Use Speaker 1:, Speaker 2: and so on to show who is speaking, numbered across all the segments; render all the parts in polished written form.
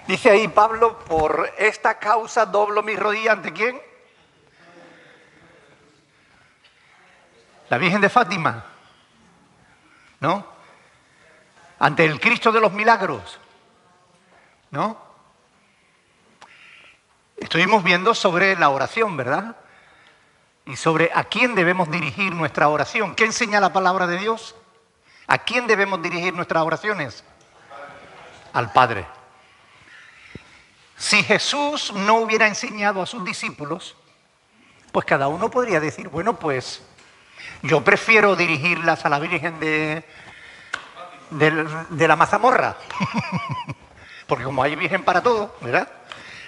Speaker 1: Dice ahí Pablo, por esta causa doblo mis rodillas. ¿Ante quién? La Virgen de Fátima, ¿no? Ante el Cristo de los milagros, ¿no? Estuvimos viendo sobre la oración, ¿verdad? Y sobre a quién debemos dirigir nuestra oración. ¿Qué enseña la palabra de Dios? ¿A quién debemos dirigir nuestras oraciones? Al Padre. Si Jesús no hubiera enseñado a sus discípulos, pues cada uno podría decir, bueno, pues yo prefiero dirigirlas a la Virgen de la mazamorra, porque como hay Virgen para todo, ¿verdad?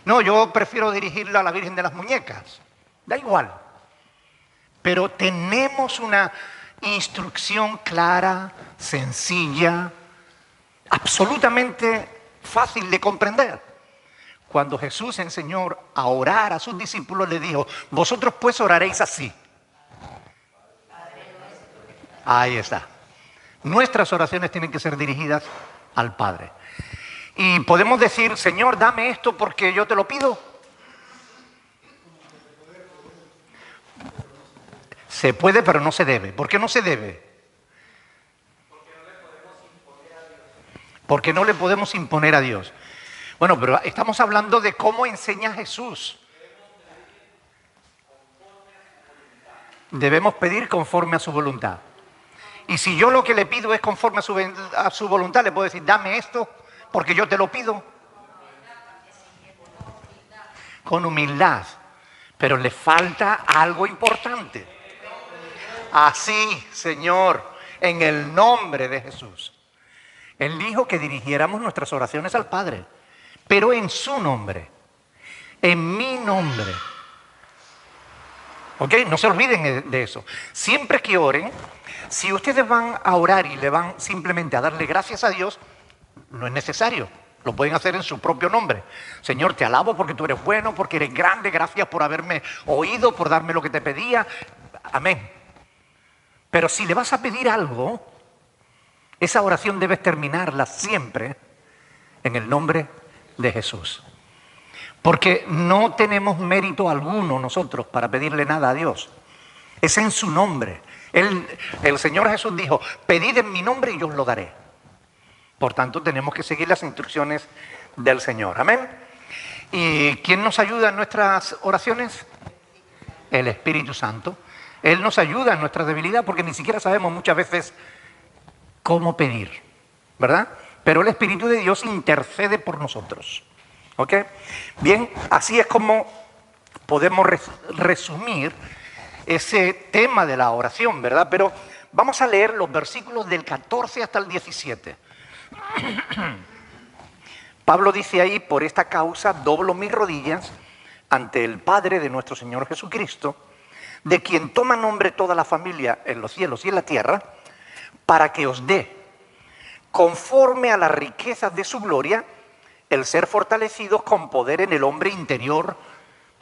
Speaker 1: No, yo prefiero dirigirla a la Virgen de las muñecas, da igual. Pero tenemos una instrucción clara, sencilla, absolutamente fácil de comprender. Cuando Jesús enseñó a orar a sus discípulos, les dijo, vosotros pues oraréis así. Ahí está. Nuestras oraciones tienen que ser dirigidas al Padre. Y podemos decir, Señor, dame esto porque yo te lo pido. Se puede, pero no se debe. ¿Por qué no se debe? Porque no le podemos imponer a Dios. Bueno, pero estamos hablando de cómo enseña Jesús. Debemos pedir conforme a su voluntad. Y si yo lo que le pido es conforme a su voluntad, le puedo decir, dame esto porque yo te lo pido. Con humildad. Pero le falta algo importante. Así, Señor, en el nombre de Jesús. Él dijo que dirigiéramos nuestras oraciones al Padre, pero en su nombre, en mi nombre. ¿Ok? No se olviden de eso. Siempre que oren, si ustedes van a orar y le van simplemente a darle gracias a Dios, no es necesario. Lo pueden hacer en su propio nombre. Señor, te alabo porque tú eres bueno, porque eres grande. Gracias por haberme oído, por darme lo que te pedía. Amén. Pero si le vas a pedir algo, esa oración debes terminarla siempre en el nombre de Jesús. Porque no tenemos mérito alguno nosotros para pedirle nada a Dios. Es en su nombre. El Señor Jesús dijo, pedid en mi nombre y yo os lo daré. Por tanto, tenemos que seguir las instrucciones del Señor. Amén. ¿Y quién nos ayuda en nuestras oraciones? El Espíritu Santo. Él nos ayuda en nuestra debilidad porque ni siquiera sabemos muchas veces cómo pedir, ¿verdad? Pero el Espíritu de Dios intercede por nosotros. ¿Ok? Bien, así es como podemos resumir ese tema de la oración, ¿verdad? Pero vamos a leer los versículos del 14 hasta el 17. Pablo dice ahí, por esta causa doblo mis rodillas ante el Padre de nuestro Señor Jesucristo, de quien toma nombre toda la familia en los cielos y en la tierra, para que os dé, conforme a las riquezas de su gloria, el ser fortalecidos con poder en el hombre interior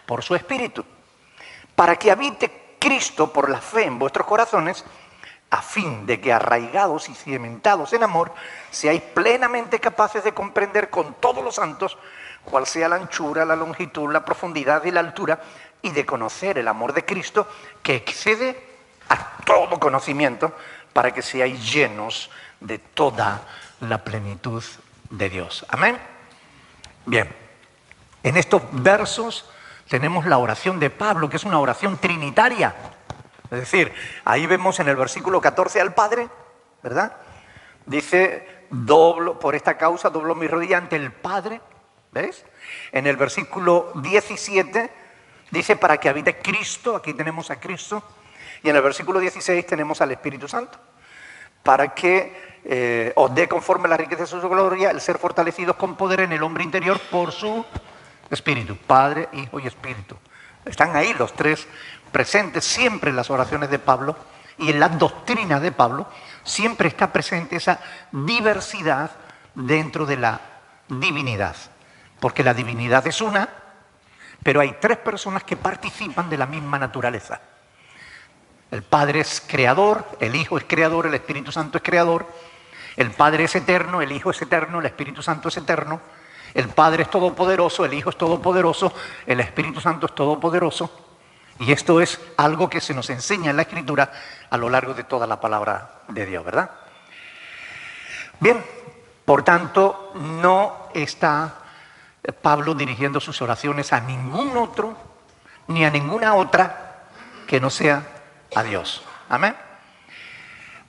Speaker 1: por su Espíritu, para que habite Cristo por la fe en vuestros corazones, a fin de que arraigados y cimentados en amor, seáis plenamente capaces de comprender con todos los santos cuál sea la anchura, la longitud, la profundidad y la altura, y de conocer el amor de Cristo que excede a todo conocimiento, para que seáis llenos de toda la plenitud de Dios. Amén. Bien, en estos versos tenemos la oración de Pablo, que es una oración trinitaria. Es decir, ahí vemos en el versículo 14 al Padre, ¿verdad? Dice, por esta causa doblo mi rodilla ante el Padre, ¿ves? En el versículo 17 dice, para que habite Cristo, aquí tenemos a Cristo, y en el versículo 16 tenemos al Espíritu Santo, para que os dé conforme a la riqueza de su gloria el ser fortalecidos con poder en el hombre interior por su Espíritu, Padre, Hijo y Espíritu. Están ahí los tres presentes siempre en las oraciones de Pablo y en las doctrinas de Pablo. Siempre está presente esa diversidad dentro de la divinidad, porque la divinidad es una, pero hay tres personas que participan de la misma naturaleza. El Padre es creador, el Hijo es creador, el Espíritu Santo es creador. El Padre es eterno, el Hijo es eterno, el Espíritu Santo es eterno. El Padre es todopoderoso, el Hijo es todopoderoso, el Espíritu Santo es todopoderoso. Y esto es algo que se nos enseña en la Escritura a lo largo de toda la palabra de Dios, ¿verdad? Bien, por tanto, no está Pablo dirigiendo sus oraciones a ningún otro, ni a ninguna otra que no sea a Dios. Amén.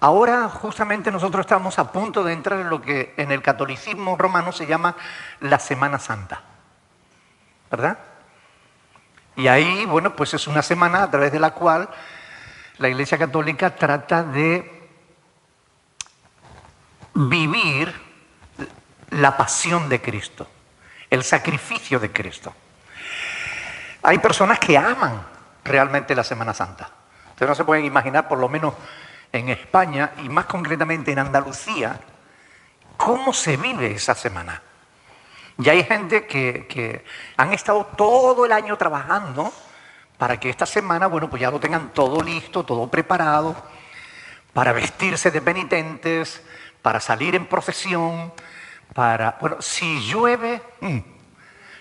Speaker 1: Ahora justamente nosotros estamos a punto de entrar en lo que en el catolicismo romano se llama la Semana Santa, ¿verdad? Y ahí, bueno, pues es una semana a través de la cual la Iglesia Católica trata de vivir la pasión de Cristo, el sacrificio de Cristo. Hay personas que aman realmente la Semana Santa. Ustedes no se pueden imaginar, por lo menos en España y más concretamente en Andalucía, cómo se vive esa semana. Y hay gente que han estado todo el año trabajando para que esta semana, bueno, pues ya lo tengan todo listo, todo preparado, para vestirse de penitentes, para salir en procesión, bueno, si llueve,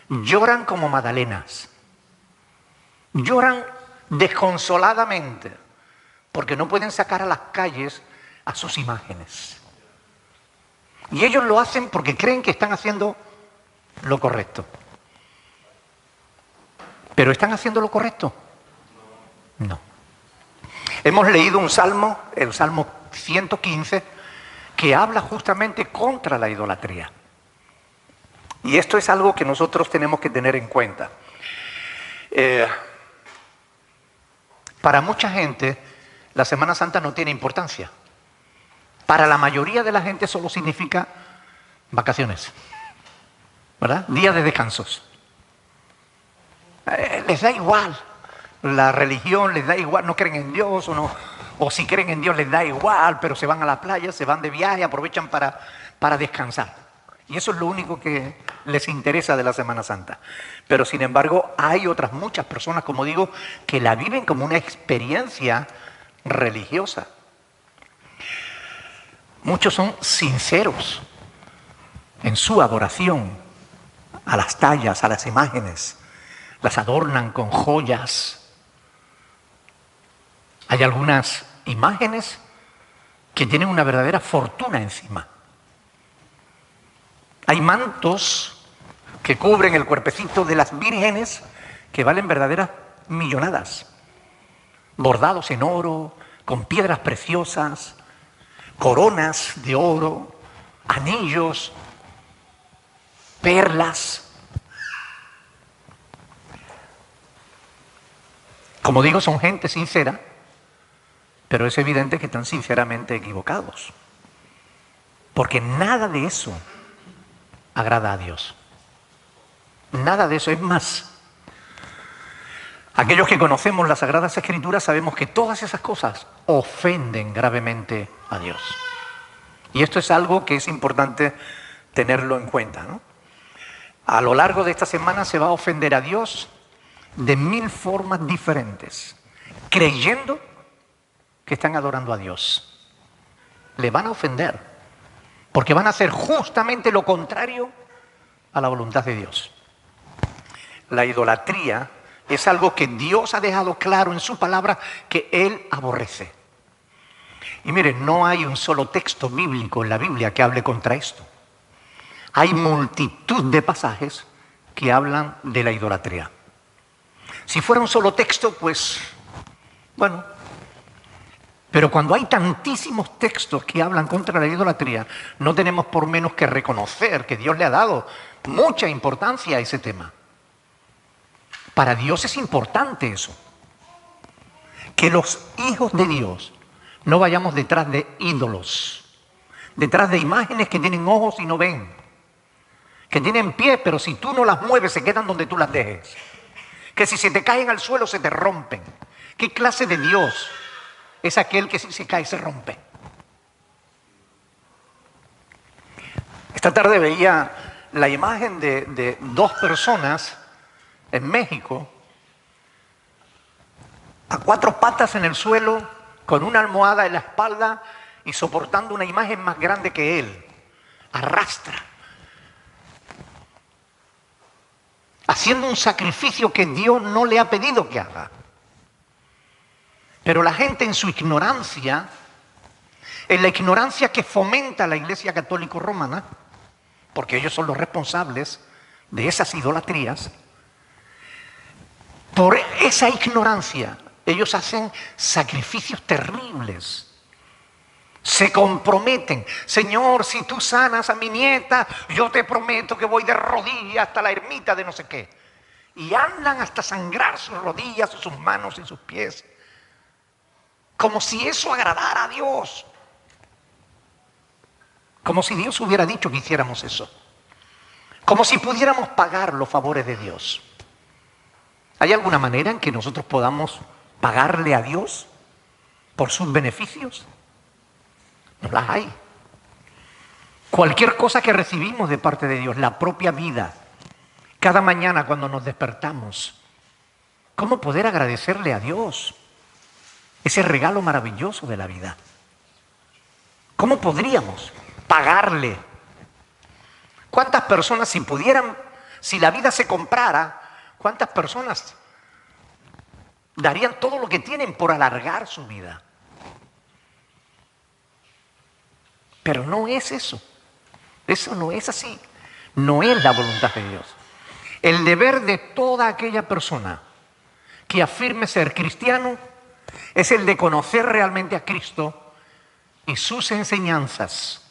Speaker 1: lloran como magdalenas. Lloran desconsoladamente, porque no pueden sacar a las calles a sus imágenes. Y ellos lo hacen porque creen que están haciendo lo correcto. ¿Pero están haciendo lo correcto? No. Hemos leído un salmo, el Salmo 115, que habla justamente contra la idolatría. Y esto es algo que nosotros tenemos que tener en cuenta. Para mucha gente, la Semana Santa no tiene importancia. Para la mayoría de la gente solo significa vacaciones, ¿verdad? Días de descansos. Les da igual la religión, les da igual, no creen en Dios o si creen en Dios les da igual, pero se van a la playa, se van de viaje, aprovechan para descansar. Y eso es lo único que les interesa de la Semana Santa. Pero sin embargo, hay otras muchas personas, como digo, que la viven como una experiencia religiosa. Muchos son sinceros en su adoración a las tallas, a las imágenes. Las adornan con joyas. Hay algunas imágenes que tienen una verdadera fortuna encima. Hay mantos que cubren el cuerpecito de las vírgenes que valen verdaderas millonadas. Bordados en oro, con piedras preciosas, coronas de oro, anillos, perlas. Como digo, son gente sincera, pero es evidente que están sinceramente equivocados. Porque nada de eso agrada a Dios. Nada de eso. Es más, aquellos que conocemos las Sagradas Escrituras sabemos que todas esas cosas ofenden gravemente a Dios. Y esto es algo que es importante tenerlo en cuenta, ¿no? A lo largo de esta semana se va a ofender a Dios de 1000 formas diferentes, creyendo que están adorando a Dios. Le van a ofender, porque van a hacer justamente lo contrario a la voluntad de Dios. La idolatría es algo que Dios ha dejado claro en su palabra que Él aborrece. Y miren, no hay un solo texto bíblico en la Biblia que hable contra esto. Hay multitud de pasajes que hablan de la idolatría. Si fuera un solo texto, pues, bueno. Pero cuando hay tantísimos textos que hablan contra la idolatría, no tenemos por menos que reconocer que Dios le ha dado mucha importancia a ese tema. Para Dios es importante eso. Que los hijos de Dios no vayamos detrás de ídolos, detrás de imágenes que tienen ojos y no ven, que tienen pies, pero si tú no las mueves se quedan donde tú las dejes, que si se te caen al suelo se te rompen. ¿Qué clase de Dios es aquel que si se cae se rompe? Esta tarde veía la imagen de 2 personas en México a 4 patas en el suelo, con una almohada en la espalda y soportando una imagen más grande que él. Arrastra. haciendo un sacrificio que Dios no le ha pedido que haga. Pero la gente en su ignorancia, en la ignorancia que fomenta la Iglesia Católica Romana, porque ellos son los responsables de esas idolatrías, por esa ignorancia ellos hacen sacrificios terribles. Se comprometen. Señor, si tú sanas a mi nieta, yo te prometo que voy de rodillas hasta la ermita de no sé qué. Y andan hasta sangrar sus rodillas, sus manos y sus pies. Como si eso agradara a Dios. Como si Dios hubiera dicho que hiciéramos eso. Como si pudiéramos pagar los favores de Dios. ¿Hay alguna manera en que nosotros podamos pagarle a Dios por sus beneficios? No las hay. Cualquier cosa que recibimos de parte de Dios, la propia vida, cada mañana cuando nos despertamos, ¿cómo poder agradecerle a Dios ese regalo maravilloso de la vida? ¿Cómo podríamos pagarle? ¿Cuántas personas, si pudieran, si la vida se comprara, cuántas personas darían todo lo que tienen por alargar su vida? Pero no es eso. Eso no es así. No es la voluntad de Dios. El deber de toda aquella persona que afirme ser cristiano es el de conocer realmente a Cristo y sus enseñanzas.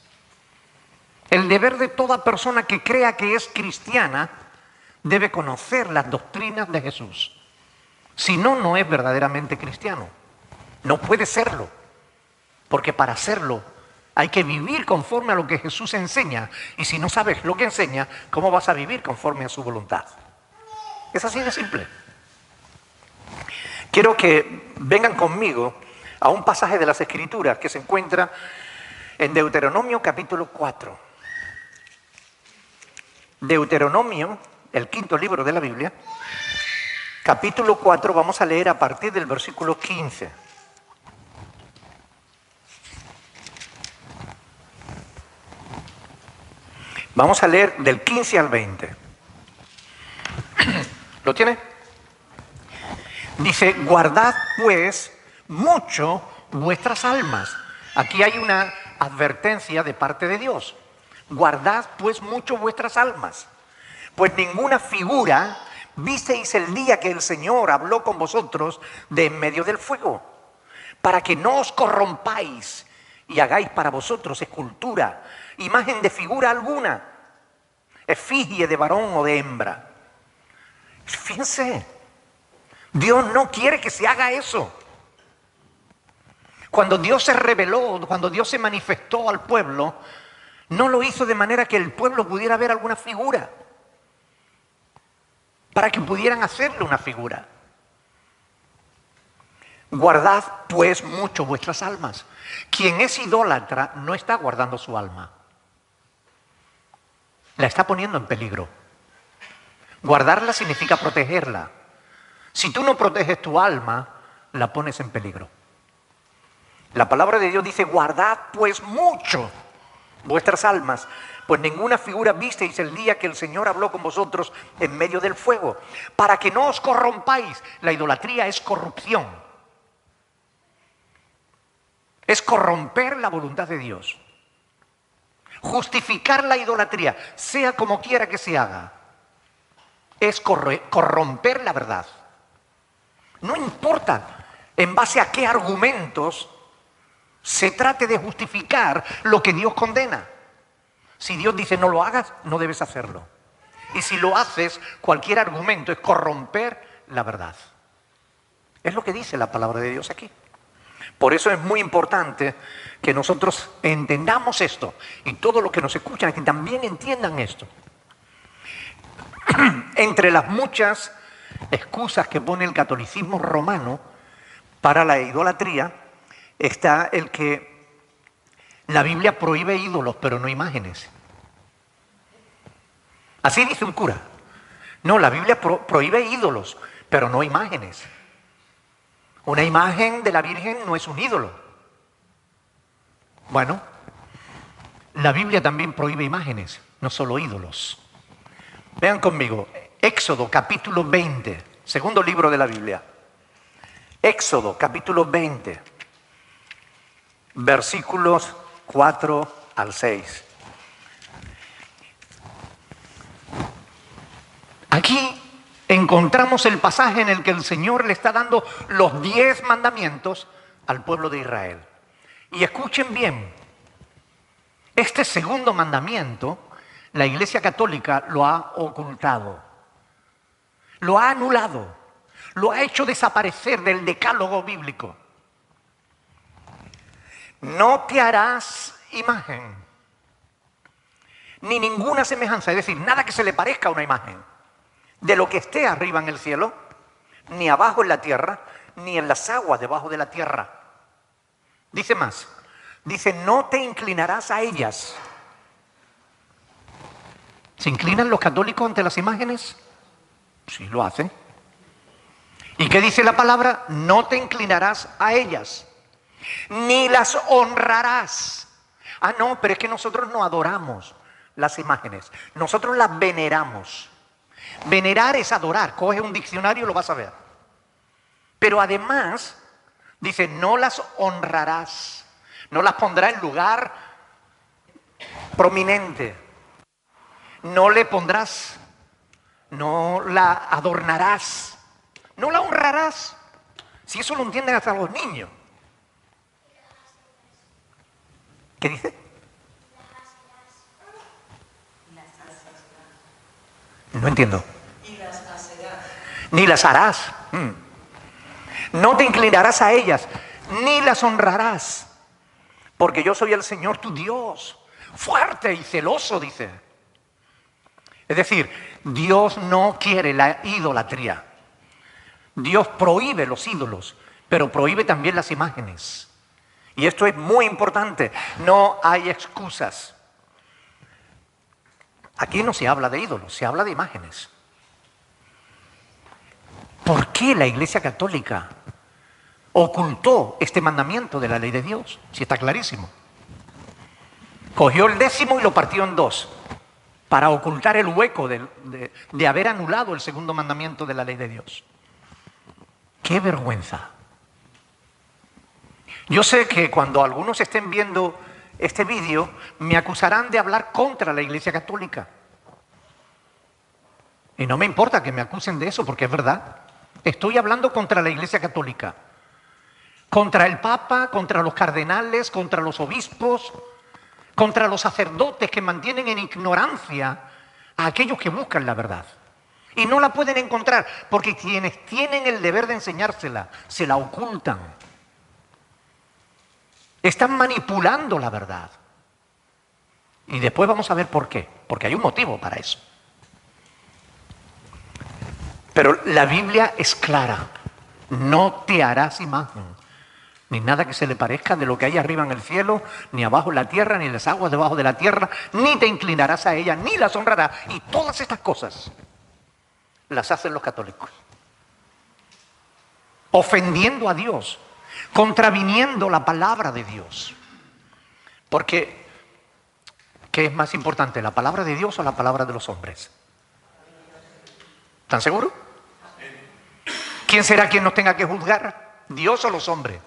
Speaker 1: El deber de toda persona que crea que es cristiana debe conocer las doctrinas de Jesús. Si no, no es verdaderamente cristiano. No puede serlo. Porque para serlo hay que vivir conforme a lo que Jesús enseña. Y si no sabes lo que enseña, ¿cómo vas a vivir conforme a su voluntad? Es así de simple. Quiero que vengan conmigo a un pasaje de las Escrituras que se encuentra en Deuteronomio capítulo 4. Deuteronomio, el quinto libro de la Biblia, capítulo 4, vamos a leer a partir del versículo 15. Vamos a leer del 15 al 20. ¿Lo tiene? Dice, guardad pues mucho vuestras almas. Aquí hay una advertencia de parte de Dios. Guardad pues mucho vuestras almas, pues ninguna figura visteis el día que el Señor habló con vosotros de en medio del fuego, para que no os corrompáis y hagáis para vosotros escultura, imagen de figura alguna, efigie de varón o de hembra. Fíjense, Dios no quiere que se haga eso. Cuando Dios se reveló, cuando Dios se manifestó al pueblo, no lo hizo de manera que el pueblo pudiera ver alguna figura, para que pudieran hacerle una figura. Guardad pues mucho vuestras almas. Quien es idólatra no está guardando su alma. La está poniendo en peligro. Guardarla significa protegerla. Si tú no proteges tu alma, la pones en peligro. La palabra de Dios dice, guardad pues mucho vuestras almas, pues ninguna figura visteis el día que el Señor habló con vosotros en medio del fuego, para que no os corrompáis. La idolatría es corrupción. Es corromper la voluntad de Dios. Justificar la idolatría, sea como quiera que se haga, es corromper la verdad. No importa en base a qué argumentos se trate de justificar lo que Dios condena. Si Dios dice no lo hagas, no debes hacerlo. Y si lo haces, cualquier argumento es corromper la verdad. Es lo que dice la palabra de Dios aquí. Por eso es muy importante que nosotros entendamos esto y todos los que nos escuchan que también entiendan esto. Entre las muchas excusas que pone el catolicismo romano para la idolatría está el que la Biblia prohíbe ídolos, pero no imágenes. Así dice un cura. No, la Biblia prohíbe ídolos, pero no imágenes. Una imagen de la Virgen no es un ídolo. Bueno, la Biblia también prohíbe imágenes, no solo ídolos. Vean conmigo, Éxodo capítulo 20, segundo libro de la Biblia. Éxodo capítulo 20, versículos 4 al 6. Aquí encontramos el pasaje en el que el Señor le está dando los 10 mandamientos al pueblo de Israel. Y escuchen bien, este segundo mandamiento, la Iglesia Católica lo ha ocultado, lo ha anulado, lo ha hecho desaparecer del decálogo bíblico. No te harás imagen, ni ninguna semejanza, es decir, nada que se le parezca a una imagen, de lo que esté arriba en el cielo, ni abajo en la tierra, ni en las aguas debajo de la tierra. Dice más, dice, no te inclinarás a ellas. ¿Se inclinan los católicos ante las imágenes? Sí, lo hacen. ¿Y qué dice la palabra? No te inclinarás a ellas, ni las honrarás. Ah, no, pero es que nosotros no adoramos las imágenes, nosotros las veneramos. Venerar es adorar, coge un diccionario y lo vas a ver. Pero además, dice, no las honrarás, no las pondrás en lugar prominente, no le pondrás, no la adornarás, no la honrarás. Si eso lo entienden hasta los niños. ¿Qué dice? No entiendo. Ni las harás. No te inclinarás a ellas, ni las honrarás, porque yo soy el Señor tu Dios, fuerte y celoso, dice. Es decir, Dios no quiere la idolatría. Dios prohíbe los ídolos, pero prohíbe también las imágenes. Y esto es muy importante, no hay excusas. Aquí no se habla de ídolos, se habla de imágenes. ¿Por qué la Iglesia Católica ocultó este mandamiento de la ley de Dios? Si está clarísimo. Cogió el 10º y lo partió en 2 para ocultar el hueco de haber anulado el segundo mandamiento de la ley de Dios. ¡Qué vergüenza! Yo sé que cuando algunos estén viendo este vídeo, me acusarán de hablar contra la Iglesia Católica. Y no me importa que me acusen de eso, porque es verdad. Estoy hablando contra la Iglesia Católica. Contra el Papa, contra los cardenales, contra los obispos, contra los sacerdotes que mantienen en ignorancia a aquellos que buscan la verdad. Y no la pueden encontrar, porque quienes tienen el deber de enseñársela, se la ocultan. Están manipulando la verdad. Y después vamos a ver por qué. Porque hay un motivo para eso. Pero la Biblia es clara. No te harás imagen, ni nada que se le parezca de lo que hay arriba en el cielo, ni abajo en la tierra, ni en las aguas debajo de la tierra, ni te inclinarás a ella, ni las honrarás. Y todas estas cosas las hacen los católicos. Ofendiendo a Dios, contraviniendo la palabra de Dios. Porque, ¿qué es más importante, la palabra de Dios o la palabra de los hombres? ¿Están seguros? ¿Quién será quien nos tenga que juzgar? ¿Dios o los hombres?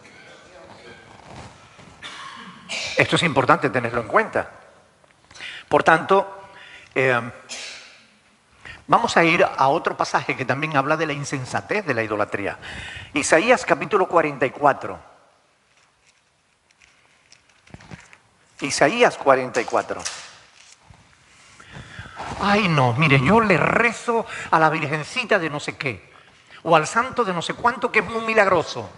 Speaker 1: Esto es importante tenerlo en cuenta. Por tanto, vamos a ir a otro pasaje que también habla de la insensatez de la idolatría. Isaías capítulo 44. Isaías 44. Ay no, mire, yo le rezo a la Virgencita de no sé qué, o al santo de no sé cuánto, que es muy milagroso.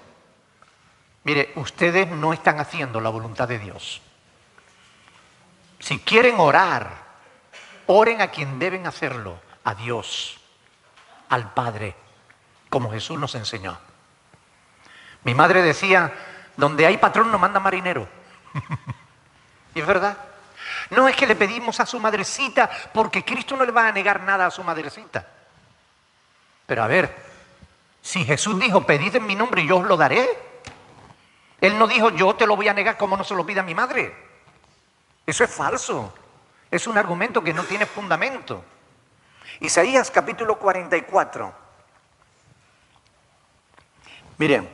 Speaker 1: Mire, ustedes no están haciendo la voluntad de Dios. Si quieren orar, oren a quien deben hacerlo, a Dios, al Padre, como Jesús nos enseñó. Mi madre decía, donde hay patrón no manda marinero. Y es verdad. No es que le pedimos a su madrecita, porque Cristo no le va a negar nada a su madrecita. Pero a ver, si Jesús dijo, pedid en mi nombre y yo os lo daré. Él no dijo, yo te lo voy a negar como no se lo pida a mi madre. Eso es falso. Es un argumento que no tiene fundamento. Isaías capítulo 44. Miren,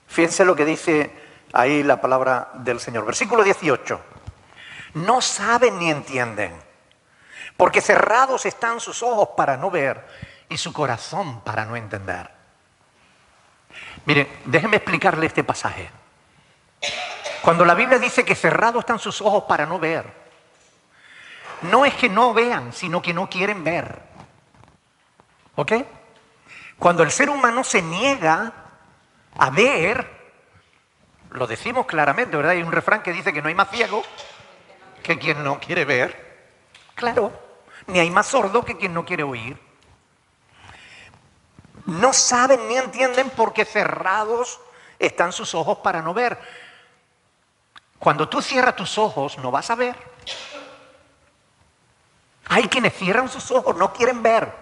Speaker 1: fíjense lo que dice ahí la palabra del Señor. Versículo 18. No saben ni entienden, porque cerrados están sus ojos para no ver y su corazón para no entender. Miren, déjenme explicarle este pasaje. Cuando la Biblia dice que cerrados están sus ojos para no ver, no es que no vean, sino que no quieren ver. ¿Ok? Cuando el ser humano se niega a ver, lo decimos claramente, ¿verdad? Hay un refrán que dice que no hay más ciego que quien no quiere ver. Claro, ni hay más sordo que quien no quiere oír. No saben ni entienden porque cerrados están sus ojos para no ver. Cuando tú cierras tus ojos no vas a ver. Hay quienes cierran sus ojos, no quieren ver.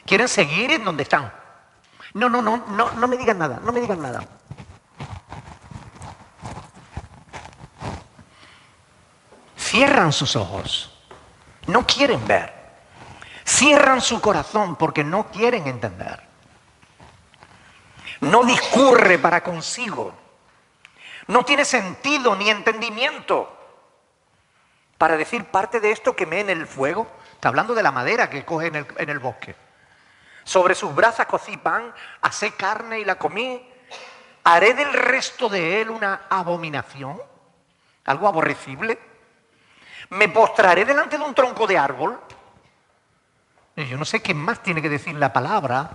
Speaker 1: Quieren seguir en donde están. No me digan nada, no me digan nada. Cierran sus ojos, no quieren ver. Cierran su corazón porque no quieren entender. No discurre para consigo. No tiene sentido ni entendimiento para decir parte de esto quemé en el fuego. Está hablando de la madera que coge en el bosque. Sobre sus brasas cocí pan, asé carne y la comí. ¿Haré del resto de él una abominación? ¿Algo aborrecible? ¿Me postraré delante de un tronco de árbol? Yo no sé qué más tiene que decir la palabra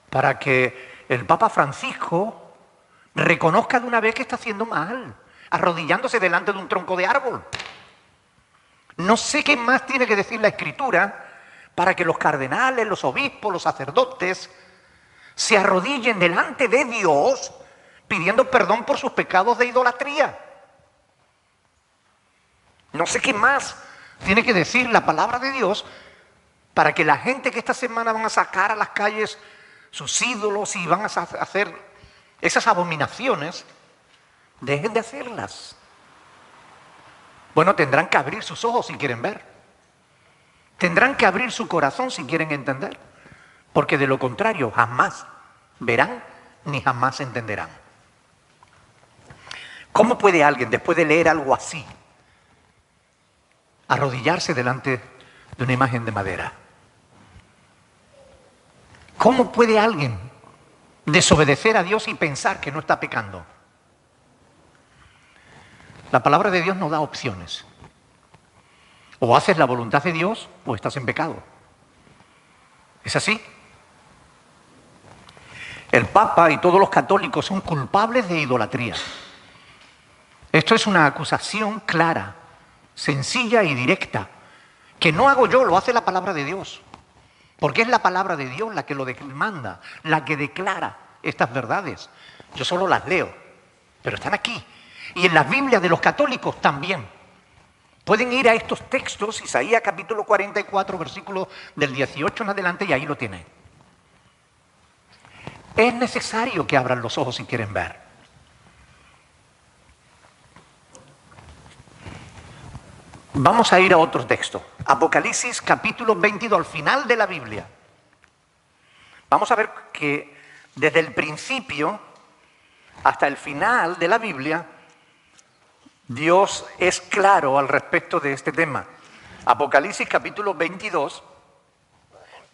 Speaker 1: para que el Papa Francisco reconozca de una vez que está haciendo mal, arrodillándose delante de un tronco de árbol. No sé qué más tiene que decir la Escritura para que los cardenales, los obispos, los sacerdotes se arrodillen delante de Dios pidiendo perdón por sus pecados de idolatría. No sé qué más tiene que decir la palabra de Dios para que la gente que esta semana van a sacar a las calles sus ídolos y van a hacer esas abominaciones, dejen de hacerlas. Bueno, tendrán que abrir sus ojos si quieren ver. Tendrán que abrir su corazón si quieren entender. Porque de lo contrario, jamás verán ni jamás entenderán. ¿Cómo puede alguien, después de leer algo así, arrodillarse delante de una imagen de madera? ¿Cómo puede alguien desobedecer a Dios y pensar que no está pecando? La palabra de Dios nos da opciones. O haces la voluntad de Dios o estás en pecado. ¿Es así? El Papa y todos los católicos son culpables de idolatría. Esto es una acusación clara, sencilla y directa, que no hago yo, lo hace la palabra de Dios. Porque es la palabra de Dios la que lo demanda, la que declara estas verdades. Yo solo las leo, pero están aquí. Y en las Biblias de los católicos también. Pueden ir a estos textos, Isaías capítulo 44, versículo del 18 en adelante, y ahí lo tienen. Es necesario que abran los ojos si quieren ver. Vamos a ir a otro texto. Apocalipsis capítulo 22, al final de la Biblia. Vamos a ver que desde el principio hasta el final de la Biblia, Dios es claro al respecto de este tema. Apocalipsis capítulo 22,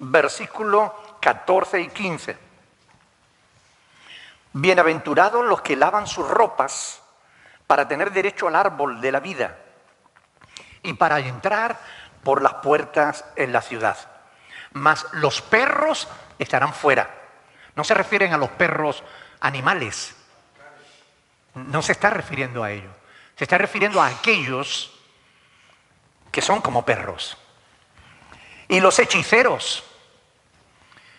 Speaker 1: versículos 14 y 15. Bienaventurados los que lavan sus ropas para tener derecho al árbol de la vida y para entrar por las puertas en la ciudad. Mas los perros estarán fuera. No se refieren a los perros animales. No se está refiriendo a ellos. Se está refiriendo a aquellos que son como perros. Y los hechiceros,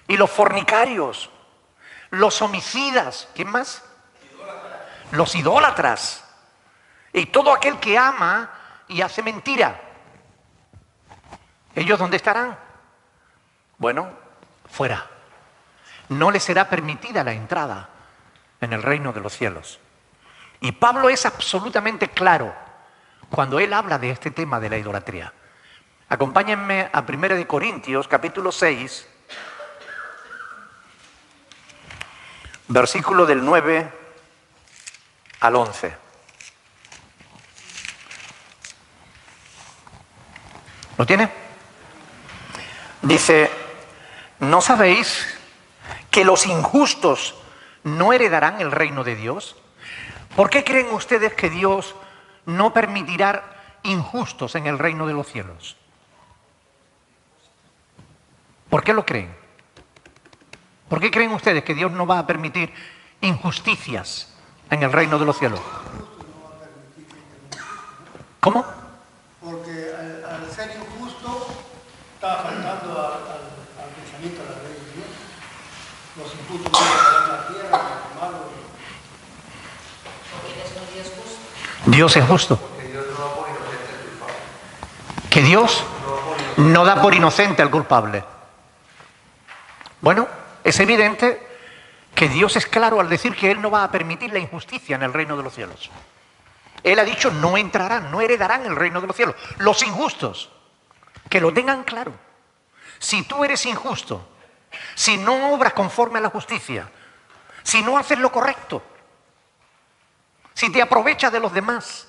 Speaker 1: y los fornicarios, los homicidas, ¿quién más? Los idólatras, y todo aquel que ama y hace mentira. ¿Ellos dónde estarán? Bueno, fuera. No les será permitida la entrada en el reino de los cielos. Y Pablo es absolutamente claro cuando él habla de este tema de la idolatría. Acompáñenme a 1 de Corintios, capítulo 6, versículo del 9 al 11. ¿Lo tiene? Dice, ¿no sabéis que los injustos no heredarán el reino de Dios? ¿Por qué creen ustedes que Dios no permitirá injustos en el reino de los cielos? ¿Por qué lo creen? ¿Por qué creen ustedes que Dios no va a permitir injusticias en el reino de los cielos? ¿Cómo?
Speaker 2: Porque al ser injusto está faltando al pensamiento de la ley de Dios. Los injustos no heredarán la tierra, los malos.
Speaker 1: Dios es justo. Que Dios no da por inocente al culpable. Bueno, es evidente que Dios es claro al decir que Él no va a permitir la injusticia en el reino de los cielos. Él ha dicho, no entrarán, no heredarán el reino de los cielos. Los injustos, que lo tengan claro. Si tú eres injusto, si no obras conforme a la justicia, si no haces lo correcto, si te aprovechas de los demás,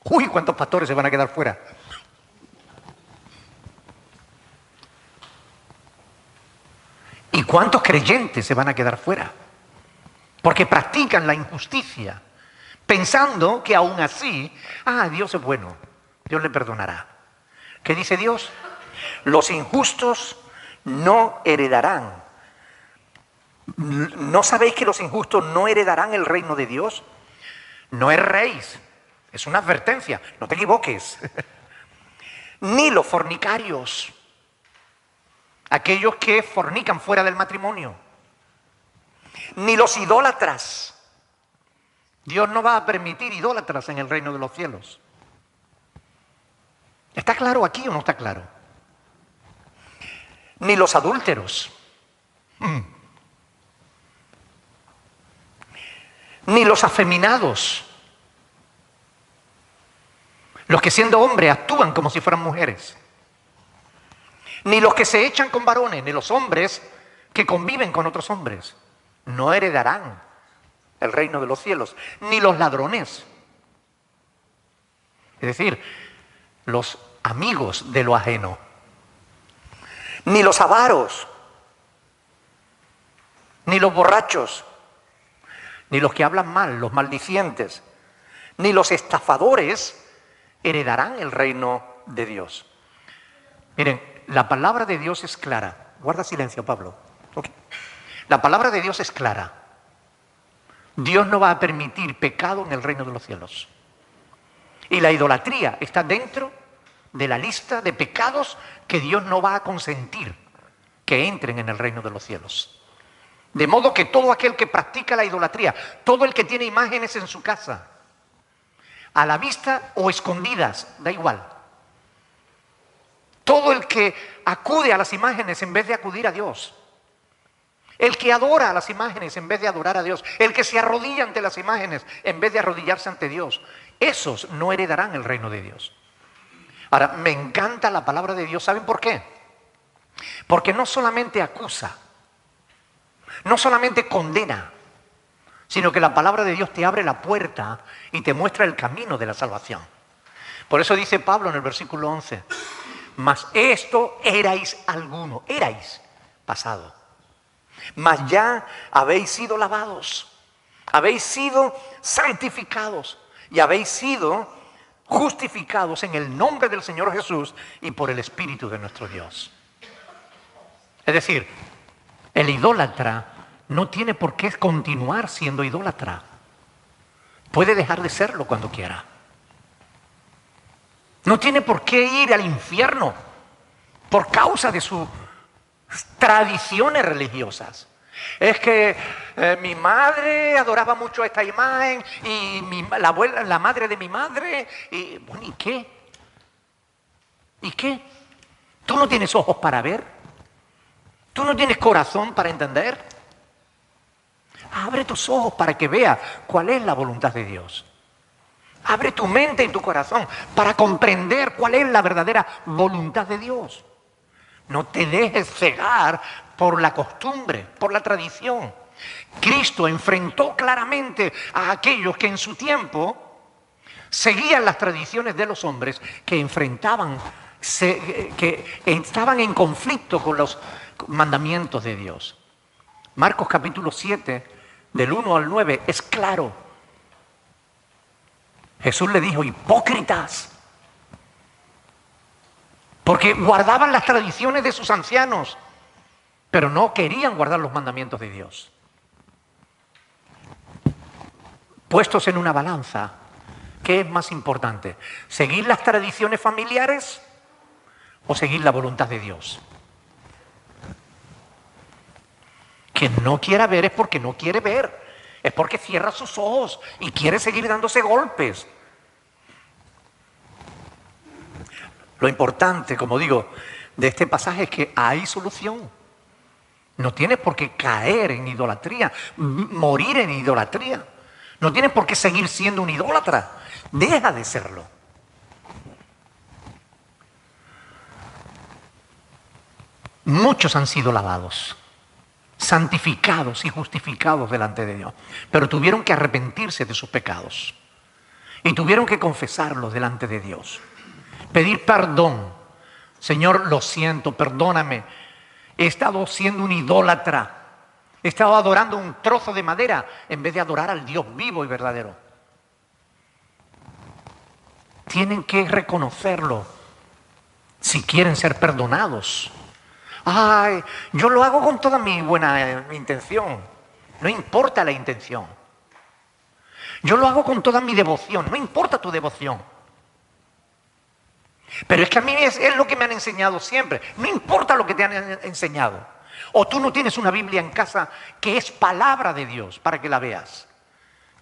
Speaker 1: uy, cuántos pastores se van a quedar fuera. ¿Y cuántos creyentes se van a quedar fuera? Porque practican la injusticia, pensando que aún así, Dios es bueno, Dios le perdonará. ¿Qué dice Dios? Los injustos no heredarán. ¿No sabéis que los injustos no heredarán el reino de Dios? No erréis, es una advertencia, no te equivoques. Ni los fornicarios, aquellos que fornican fuera del matrimonio, ni los idólatras. Dios no va a permitir idólatras en el reino de los cielos. ¿Está claro aquí o no está claro? Ni los adúlteros, ni los afeminados, los que siendo hombres actúan como si fueran mujeres, ni los que se echan con varones, ni los hombres que conviven con otros hombres, no heredarán el reino de los cielos, ni los ladrones. Es decir, los amigos de lo ajeno, ni los avaros, ni los borrachos, ni los que hablan mal, los maldicientes, ni los estafadores heredarán el reino de Dios. Miren, la palabra de Dios es clara. Guarda silencio, Pablo. Okay. La palabra de Dios es clara. Dios no va a permitir pecado en el reino de los cielos. Y la idolatría está dentro de la lista de pecados que Dios no va a consentir que entren en el reino de los cielos. De modo que todo aquel que practica la idolatría, todo el que tiene imágenes en su casa, a la vista o escondidas, da igual. Todo el que acude a las imágenes en vez de acudir a Dios. El que adora a las imágenes en vez de adorar a Dios. El que se arrodilla ante las imágenes en vez de arrodillarse ante Dios. Esos no heredarán el reino de Dios. Ahora, me encanta la palabra de Dios. ¿Saben por qué? Porque no solamente acusa, no solamente condena, sino que la palabra de Dios te abre la puerta y te muestra el camino de la salvación. Por eso dice Pablo en el versículo 11, mas esto erais alguno, erais pasado, mas ya habéis sido lavados, habéis sido santificados y habéis sido justificados en el nombre del Señor Jesús y por el Espíritu de nuestro Dios. Es decir, el idólatra no tiene por qué continuar siendo idólatra. Puede dejar de serlo cuando quiera. No tiene por qué ir al infierno por causa de sus tradiciones religiosas. Es que mi madre adoraba mucho esta imagen y la madre de mi madre. Y, bueno, ¿y qué? ¿Y qué? ¿Tú no tienes ojos para ver? ¿Tú no tienes corazón para entender? Abre tus ojos para que veas cuál es la voluntad de Dios. Abre tu mente y tu corazón para comprender cuál es la verdadera voluntad de Dios. No te dejes cegar por la costumbre, por la tradición. Cristo enfrentó claramente a aquellos que en su tiempo seguían las tradiciones de los hombres, que que estaban en conflicto con los mandamientos de Dios. Marcos capítulo 7, del 1 al 9, es claro. Jesús le dijo: hipócritas, porque guardaban las tradiciones de sus ancianos, pero no querían guardar los mandamientos de Dios. Puestos en una balanza, ¿qué es más importante? ¿Seguir las tradiciones familiares o seguir la voluntad de Dios? Quien no quiera ver es porque no quiere ver, es porque cierra sus ojos y quiere seguir dándose golpes. Lo importante, como digo, de este pasaje es que hay solución. No tienes por qué caer en idolatría, morir en idolatría. No tienes por qué seguir siendo un idólatra. Deja de serlo. Muchos han sido lavados, santificados y justificados delante de Dios, pero tuvieron que arrepentirse de sus pecados y tuvieron que confesarlos delante de Dios. Pedir perdón. Señor, lo siento, perdóname. He estado siendo un idólatra. He estado adorando un trozo de madera en vez de adorar al Dios vivo y verdadero. Tienen que reconocerlo si quieren ser perdonados. Ay, yo lo hago con toda mi buena intención. No importa la intención. Yo lo hago con toda mi devoción. No importa tu devoción. Pero es que a mí es lo que me han enseñado siempre. No importa lo que te han enseñado. O tú no tienes una Biblia en casa que es palabra de Dios para que la veas,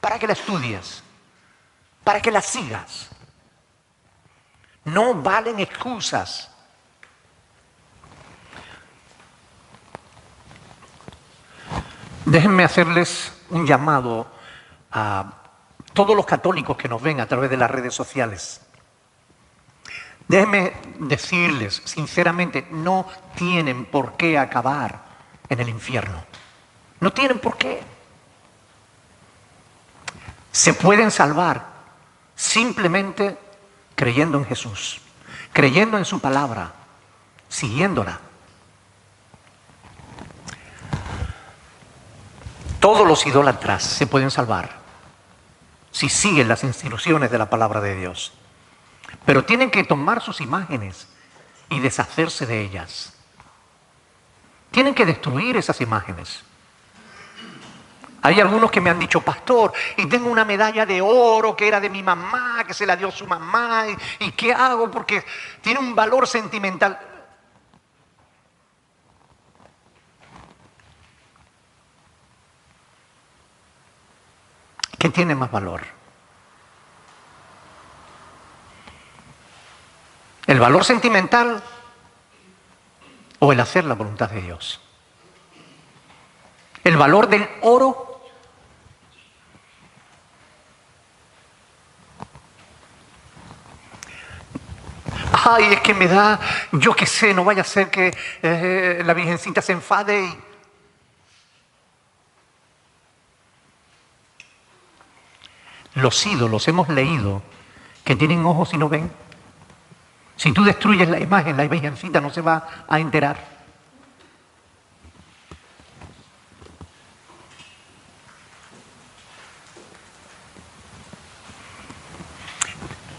Speaker 1: para que la estudies, para que la sigas. No valen excusas. Déjenme hacerles un llamado a todos los católicos que nos ven a través de las redes sociales. Déjenme decirles, sinceramente, no tienen por qué acabar en el infierno. No tienen por qué. Se pueden salvar simplemente creyendo en Jesús, creyendo en su palabra, siguiéndola. Todos los idólatras se pueden salvar si siguen las instrucciones de la palabra de Dios. Pero tienen que tomar sus imágenes y deshacerse de ellas. Tienen que destruir esas imágenes. Hay algunos que me han dicho: pastor, y tengo una medalla de oro que era de mi mamá, que se la dio su mamá, ¿y qué hago? Porque tiene un valor sentimental. ¿Qué tiene más valor? ¿El valor sentimental o el hacer la voluntad de Dios? ¿El valor del oro? Ay, es que me da, yo qué sé, no vaya a ser que la Virgencita se enfade y... Los ídolos, hemos leído que tienen ojos y no ven. Si tú destruyes la imagen, la Virgencita no se va a enterar.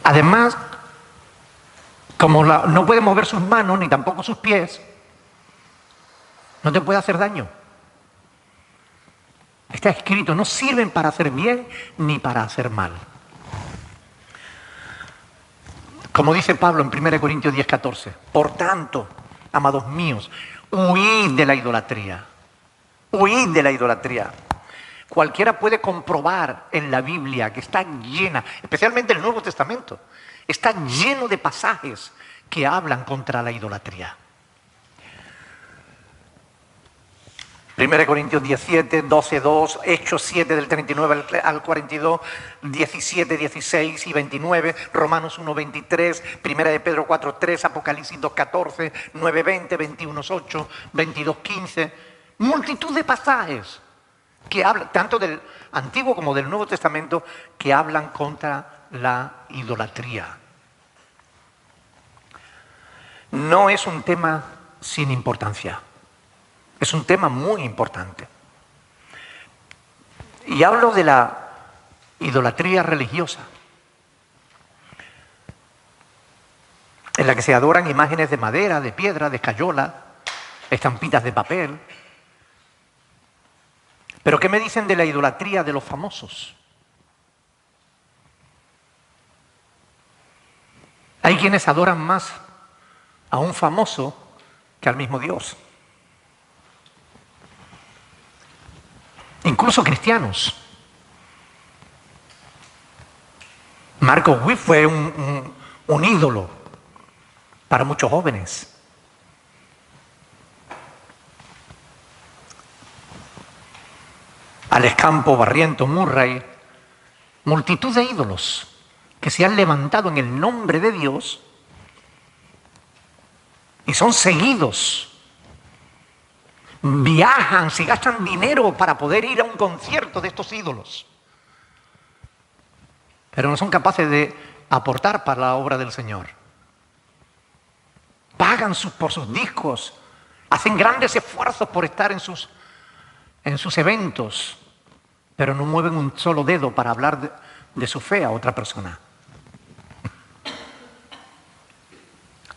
Speaker 1: Además, como no puede mover sus manos ni tampoco sus pies, no te puede hacer daño. Está escrito: no sirven para hacer bien ni para hacer mal. Como dice Pablo en 1 Corintios 10:14, por tanto, amados míos, huid de la idolatría. Huid de la idolatría. Cualquiera puede comprobar en la Biblia que está llena, especialmente el Nuevo Testamento, está lleno de pasajes que hablan contra la idolatría. 1 Corintios 17, 12, 2, Hechos 7 del 39 al 42, 17, 16 y 29, Romanos 1, 23, 1 de Pedro 4, 3, Apocalipsis 2, 14, 9, 20, 21, 8, 22, 15. Multitud de pasajes que hablan, tanto del Antiguo como del Nuevo Testamento, que hablan contra la idolatría. No es un tema sin importancia. Es un tema muy importante. Y hablo de la idolatría religiosa, en la que se adoran imágenes de madera, de piedra, de escayola, estampitas de papel. Pero ¿qué me dicen de la idolatría de los famosos? Hay quienes adoran más a un famoso que al mismo Dios. Incluso cristianos. Marcos Witt fue un ídolo para muchos jóvenes. Alex Campo, Barrientos, Murray, multitud de ídolos que se han levantado en el nombre de Dios y son seguidos. Viajan, se gastan dinero para poder ir a un concierto de estos ídolos, pero no son capaces de aportar para la obra del Señor. Pagan por sus discos, hacen grandes esfuerzos por estar en sus eventos, pero no mueven un solo dedo para hablar de su fe a otra persona.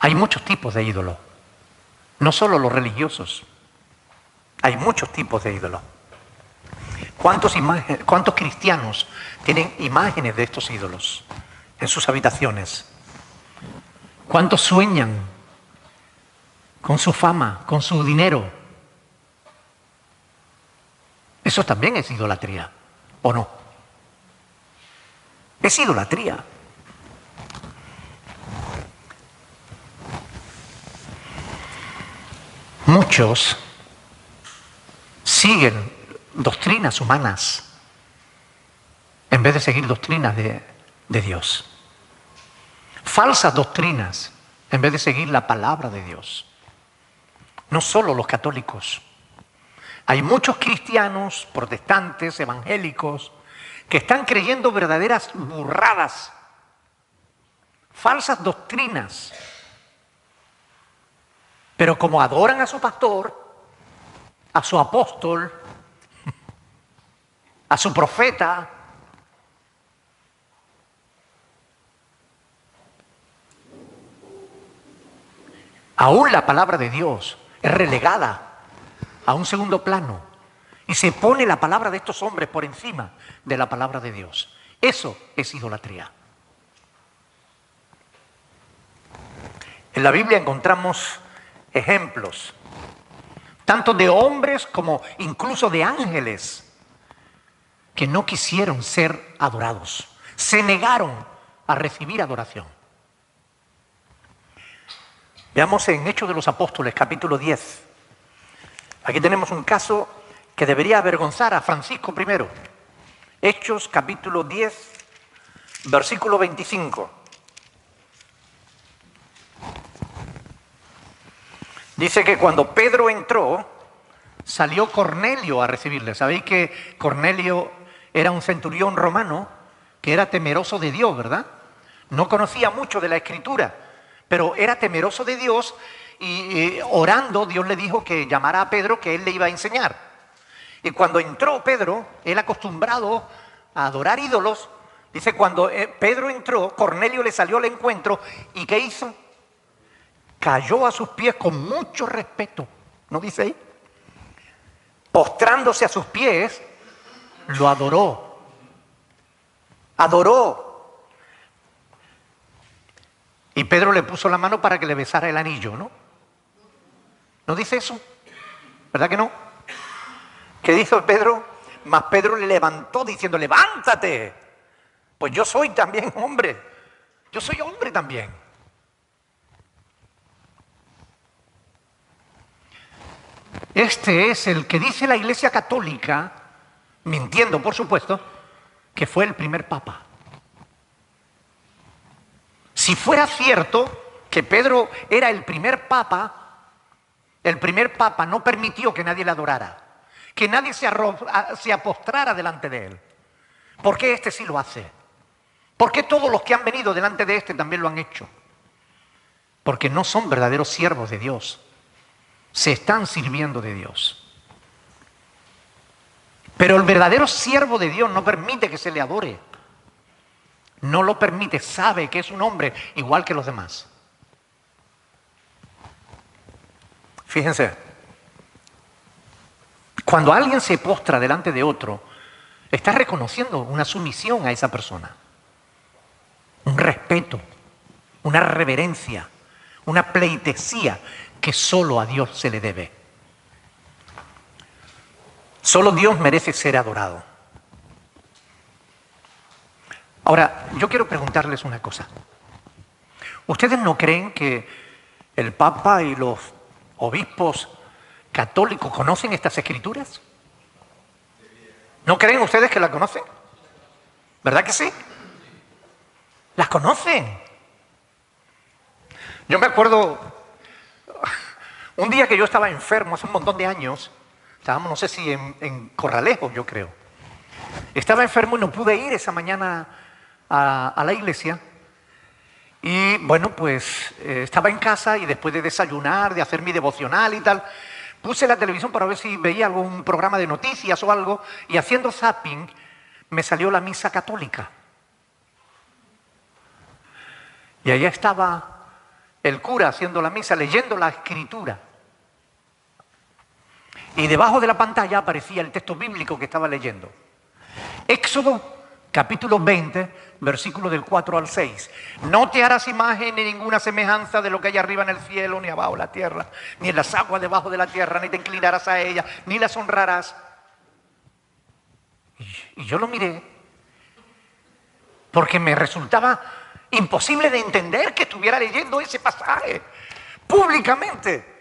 Speaker 1: Hay muchos tipos de ídolos, no solo los religiosos. Hay muchos tipos de ídolos. ¿Cuántos cristianos tienen imágenes de estos ídolos en sus habitaciones? ¿Cuántos sueñan con su fama, con su dinero? Eso también es idolatría, ¿o no? Es idolatría. Muchos siguen doctrinas humanas en vez de seguir doctrinas de Dios. Falsas doctrinas en vez de seguir la palabra de Dios. No solo los católicos. Hay muchos cristianos, protestantes, evangélicos, que están creyendo verdaderas burradas, falsas doctrinas. Pero como adoran a su pastor, a su apóstol, a su profeta, aún la palabra de Dios es relegada a un segundo plano y se pone la palabra de estos hombres por encima de la palabra de Dios. Eso es idolatría. En la Biblia encontramos ejemplos, tanto de hombres como incluso de ángeles, que no quisieron ser adorados, se negaron a recibir adoración. Veamos en Hechos de los Apóstoles, capítulo 10. Aquí tenemos un caso que debería avergonzar a Francisco I. Hechos, capítulo 10, versículo 25. Dice que cuando Pedro entró, salió Cornelio a recibirle. Sabéis que Cornelio era un centurión romano que era temeroso de Dios, ¿verdad? No conocía mucho de la Escritura, pero era temeroso de Dios y orando Dios le dijo que llamara a Pedro, que él le iba a enseñar. Y cuando entró Pedro, él acostumbrado a adorar ídolos, dice cuando Pedro entró, Cornelio le salió al encuentro y ¿qué hizo? Cayó a sus pies con mucho respeto, ¿no dice ahí? Postrándose a sus pies, lo adoró. Adoró. Y Pedro le puso la mano para que le besara el anillo, ¿no? ¿No dice eso? ¿Verdad que no? ¿Qué hizo Pedro? Mas Pedro le levantó diciendo, levántate. Pues yo soy también hombre. Yo soy hombre también. Este es el que dice la Iglesia Católica, mintiendo por supuesto, que fue el primer papa. Si fuera cierto que Pedro era el primer papa no permitió que nadie le adorara, que nadie se apostrara delante de él. ¿Por qué este sí lo hace? ¿Por qué todos los que han venido delante de este también lo han hecho? Porque no son verdaderos siervos de Dios. Se están sirviendo de Dios. Pero el verdadero siervo de Dios no permite que se le adore. No lo permite, sabe que es un hombre igual que los demás. Fíjense, cuando alguien se postra delante de otro, está reconociendo una sumisión a esa persona, un respeto, una reverencia, una pleitesía que solo a Dios se le debe. Solo Dios merece ser adorado. Ahora, yo quiero preguntarles una cosa. ¿Ustedes no creen que el Papa y los obispos católicos conocen estas escrituras? ¿No creen ustedes que las conocen? ¿Verdad que sí? Las conocen. Yo me acuerdo un día que yo estaba enfermo hace un montón de años. Estábamos, no sé si en Corralejo, yo creo. Estaba enfermo y no pude ir esa mañana a la iglesia. Y bueno, pues estaba en casa y después de desayunar, de hacer mi devocional y tal, puse la televisión para ver si veía algún programa de noticias o algo, y haciendo zapping me salió la misa católica. Y allá estaba el cura haciendo la misa, leyendo la escritura. Y debajo de la pantalla aparecía el texto bíblico que estaba leyendo. Éxodo capítulo 20, versículo del 4 al 6. No te harás imagen ni ninguna semejanza de lo que hay arriba en el cielo, ni abajo en la tierra, ni en las aguas debajo de la tierra, ni te inclinarás a ellas, ni las honrarás. Y yo lo miré porque me resultaba imposible de entender que estuviera leyendo ese pasaje públicamente,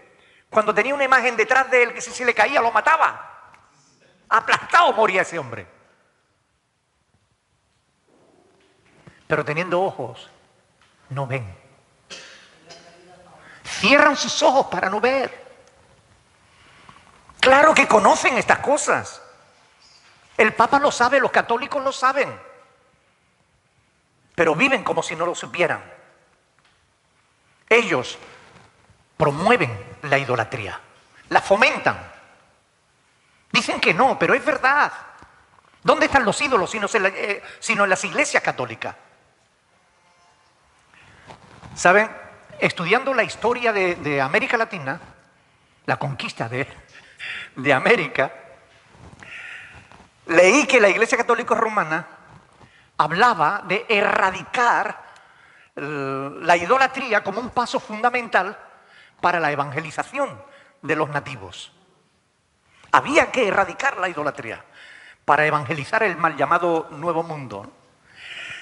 Speaker 1: cuando tenía una imagen detrás de él que si se le caía lo mataba. Aplastado moría ese hombre. Pero teniendo ojos, no ven. Cierran sus ojos para no ver. Claro que conocen estas cosas. El Papa lo sabe, los católicos lo saben. Pero viven como si no lo supieran. Ellos promueven la idolatría, la fomentan. Dicen que no, pero es verdad. ¿Dónde están los ídolos sino en las iglesias católicas? ¿Saben? Estudiando la historia de América Latina, la conquista de América, leí que la Iglesia Católica Romana hablaba de erradicar la idolatría como un paso fundamental para la evangelización de los nativos. Había que erradicar la idolatría para evangelizar el mal llamado Nuevo Mundo.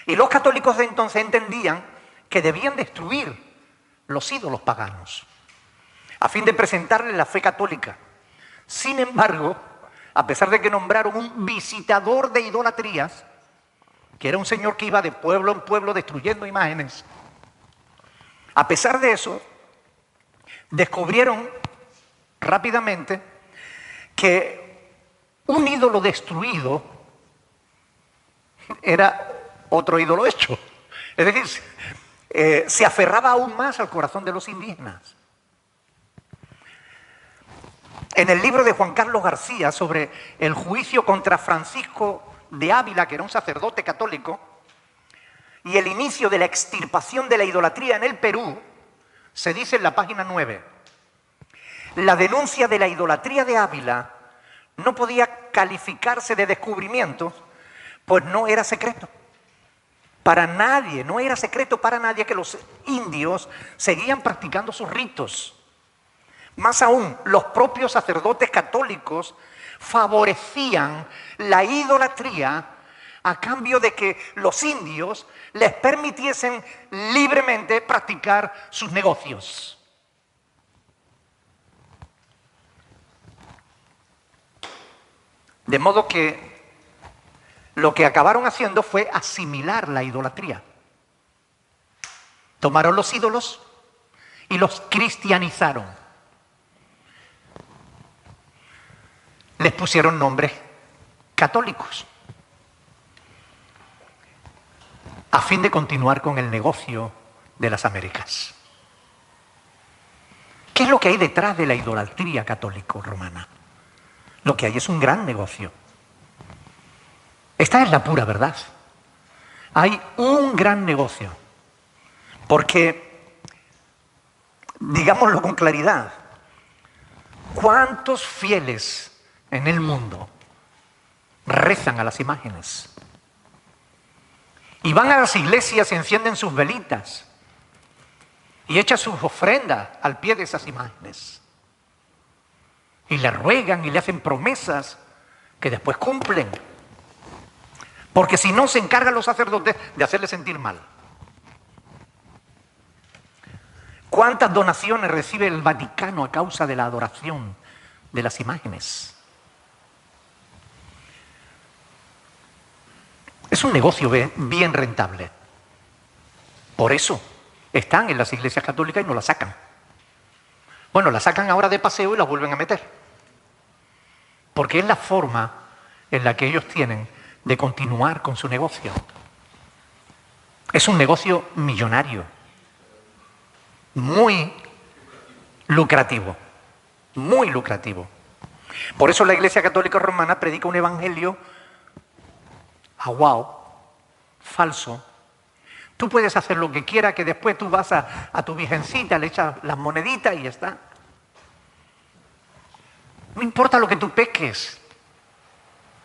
Speaker 1: Y los católicos de entonces entendían que debían destruir los ídolos paganos a fin de presentarles la fe católica. Sin embargo, a pesar de que nombraron un visitador de idolatrías, que era un señor que iba de pueblo en pueblo destruyendo imágenes, a pesar de eso, descubrieron rápidamente que un ídolo destruido era otro ídolo hecho. Es decir, se aferraba aún más al corazón de los indígenas. En el libro de Juan Carlos García sobre el juicio contra Francisco de Ávila, que era un sacerdote católico, y el inicio de la extirpación de la idolatría en el Perú, se dice en la página 9, la denuncia de la idolatría de Ávila no podía calificarse de descubrimiento, pues no era secreto. Para nadie, no era secreto para nadie que los indios seguían practicando sus ritos. Más aún, los propios sacerdotes católicos favorecían la idolatría a cambio de que los indios les permitiesen libremente practicar sus negocios. De modo que lo que acabaron haciendo fue asimilar la idolatría. Tomaron los ídolos y los cristianizaron. Les pusieron nombres católicos a fin de continuar con el negocio de las Américas. ¿Qué es lo que hay detrás de la idolatría católico-romana? Lo que hay es un gran negocio. Esta es la pura verdad. Hay un gran negocio. Porque, digámoslo con claridad, ¿cuántos fieles en el mundo rezan a las imágenes? Y van a las iglesias y encienden sus velitas y echan sus ofrendas al pie de esas imágenes. Y le ruegan y le hacen promesas que después cumplen. Porque si no, se encargan los sacerdotes de hacerle sentir mal. ¿Cuántas donaciones recibe el Vaticano a causa de la adoración de las imágenes? Es un negocio bien rentable. Por eso están en las iglesias católicas y no la sacan. Bueno, la sacan ahora de paseo y la vuelven a meter. Porque es la forma en la que ellos tienen de continuar con su negocio. Es un negocio millonario, muy lucrativo, muy lucrativo. Por eso la Iglesia Católica Romana predica un evangelio aguao, falso. Tú puedes hacer lo que quieras, que después tú vas a tu virgencita, le echas las moneditas y ya está. No importa lo que tú peques.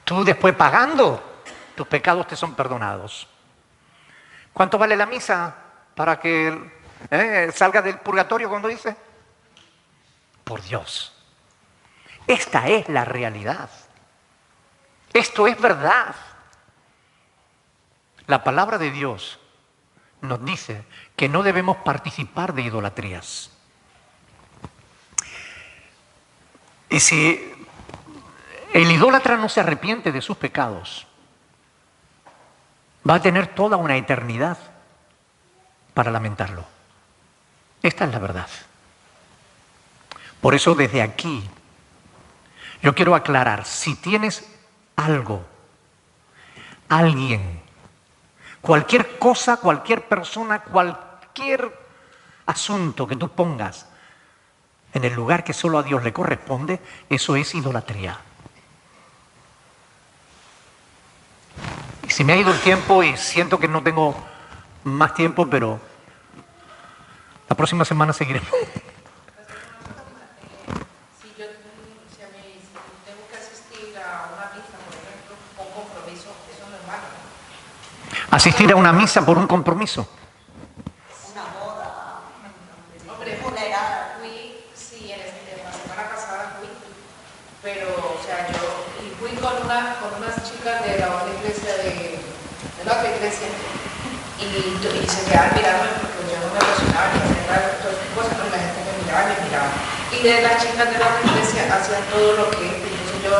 Speaker 1: Tú después pagando, tus pecados te son perdonados. ¿Cuánto vale la misa para que salga del purgatorio cuando dice? Por Dios. Esta es la realidad. Esto es verdad. La palabra de Dios nos dice que no debemos participar de idolatrías. Y si el idólatra no se arrepiente de sus pecados, va a tener toda una eternidad para lamentarlo. Esta es la verdad. Por eso desde aquí yo quiero aclarar, si tienes algo, alguien, cualquier cosa, cualquier persona, cualquier asunto que tú pongas en el lugar que solo a Dios le corresponde, eso es idolatría. Y si me ha ido el tiempo y siento que no tengo más tiempo, pero la próxima semana seguiremos.
Speaker 3: Si tengo que asistir a una misa, por ejemplo, o un compromiso, eso no es malo.
Speaker 1: Asistir a una misa por un compromiso.
Speaker 4: Una boda,
Speaker 3: Hombre, fui, sí, la semana pasada fui, pero, o sea, y fui con unas chicas de la otra iglesia, de la otra iglesia, y se quedaban mirándome porque yo no me emocionaba ni hacía todas estas cosas, pero la gente me miraba y me miraba. Y de las chicas de la otra iglesia hacían todo lo que, entonces yo,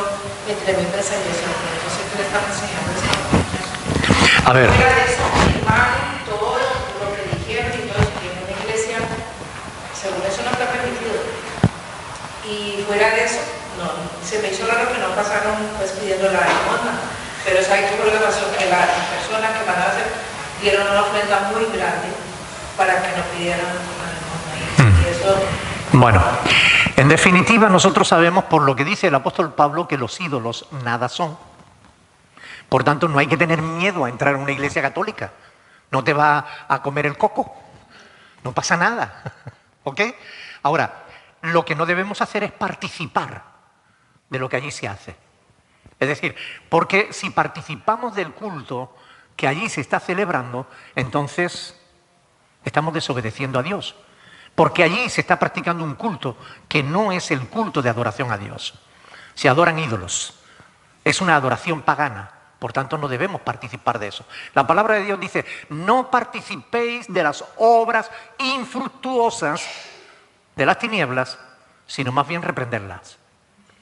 Speaker 3: entre mi empresa y eso, entonces, ¿qué le están enseñando a esta mujer?
Speaker 1: A ver.
Speaker 3: Fuera de eso, firmaron todo lo que dijeron y todo eso, que en una iglesia, según eso no está permitido. Y fuera de eso, no, se me hizo raro que no pasaron pues pidiendo la limosna, pero ¿sabes qué fue lo que pasó? Que las personas que van a hacer dieron una ofrenda muy grande para que no pidieran la limosna. Y eso...
Speaker 1: Bueno, en definitiva nosotros sabemos por lo que dice el apóstol Pablo que los ídolos nada son. Por tanto, no hay que tener miedo a entrar en una iglesia católica. No te va a comer el coco. No pasa nada. ¿Ok? Ahora, lo que no debemos hacer es participar de lo que allí se hace. Es decir, porque si participamos del culto que allí se está celebrando, entonces estamos desobedeciendo a Dios. Porque allí se está practicando un culto que no es el culto de adoración a Dios. Se adoran ídolos. Es una adoración pagana. Por tanto, no debemos participar de eso. La palabra de Dios dice, no participéis de las obras infructuosas de las tinieblas, sino más bien reprenderlas.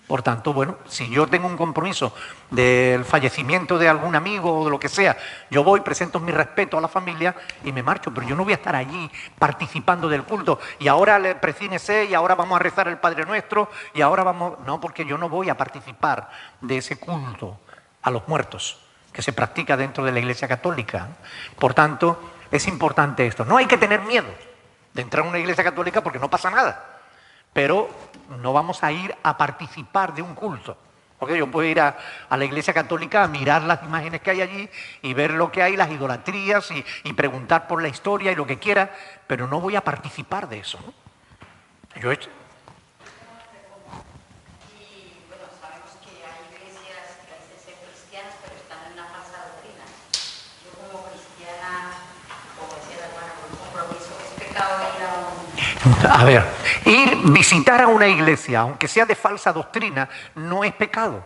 Speaker 1: Por tanto, bueno, si yo tengo un compromiso del fallecimiento de algún amigo o de lo que sea, yo voy, presento mi respeto a la familia y me marcho, pero yo no voy a estar allí participando del culto. Y ahora presínese y ahora vamos a rezar el Padre Nuestro y ahora vamos... No, porque yo no voy a participar de ese culto a los muertos que se practica dentro de la Iglesia Católica. Por tanto, es importante esto. No hay que tener miedo de entrar a una Iglesia Católica porque no pasa nada. Pero no vamos a ir a participar de un culto. Porque yo puedo ir a la Iglesia Católica a mirar las imágenes que hay allí y ver lo que hay, las idolatrías y preguntar por la historia y lo que quiera, pero no voy a participar de eso, ¿no? Yo he hecho...
Speaker 4: Y bueno, sabemos que hay iglesias que dicen ser cristianas, pero están en una falsa doctrina. Yo como cristiana, como decía la hermana, con un compromiso, ¿es pecado ir a un...
Speaker 1: A ver, visitar a una iglesia, aunque sea de falsa doctrina, no es pecado.